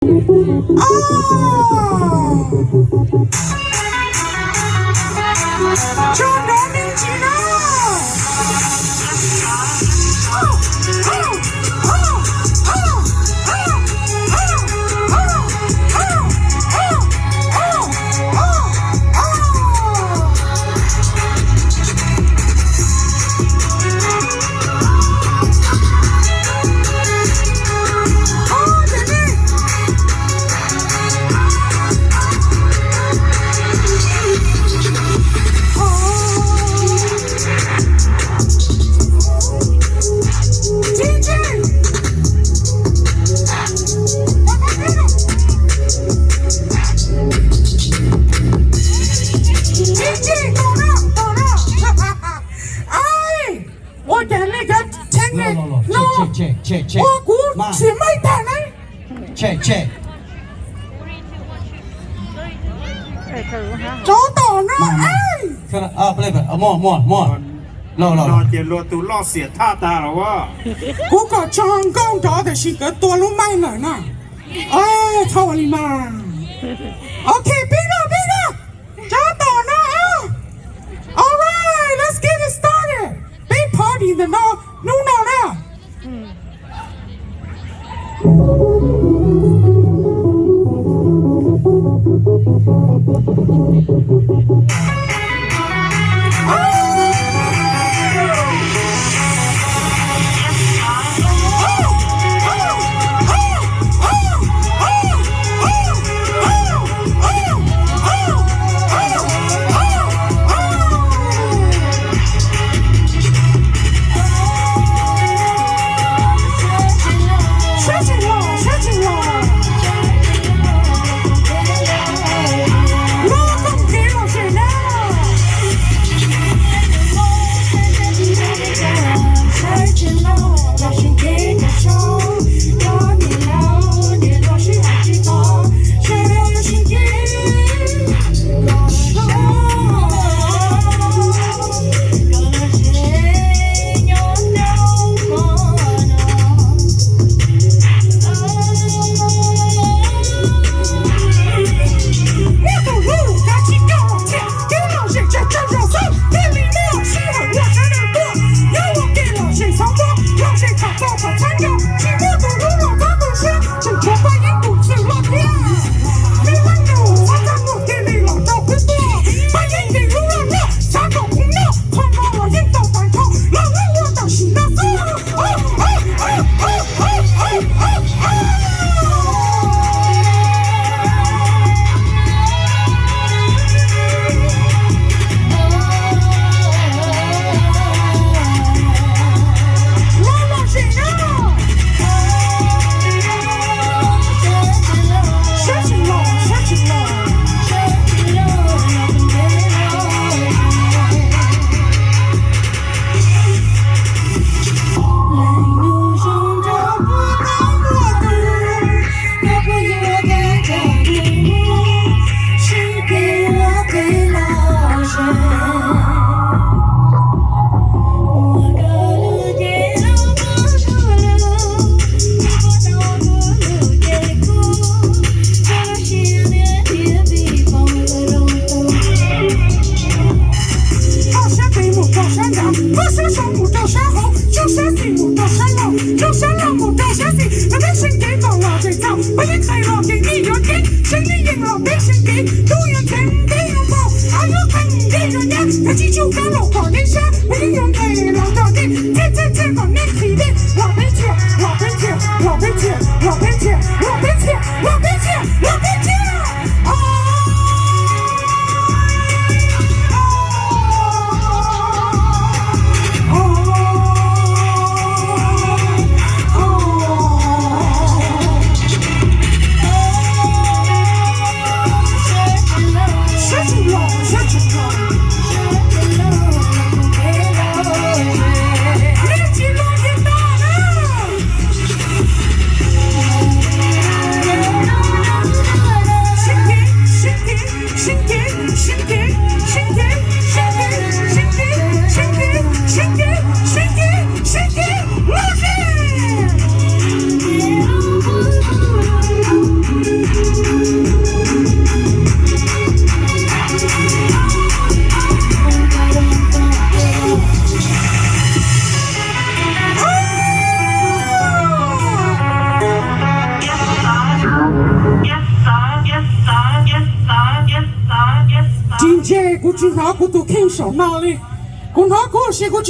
就农民起来！check 我估是没带来。check 找到了，哎！看了啊，不对，莫，老爹老都老些太大了哇！我个长高找的是个多路买了呢，哎，操我的妈 ！OK， 别了，找到了啊 ！All right, let's get it started. Big party 的闹了。金姐，我知道我都看上哪里，我那个是我。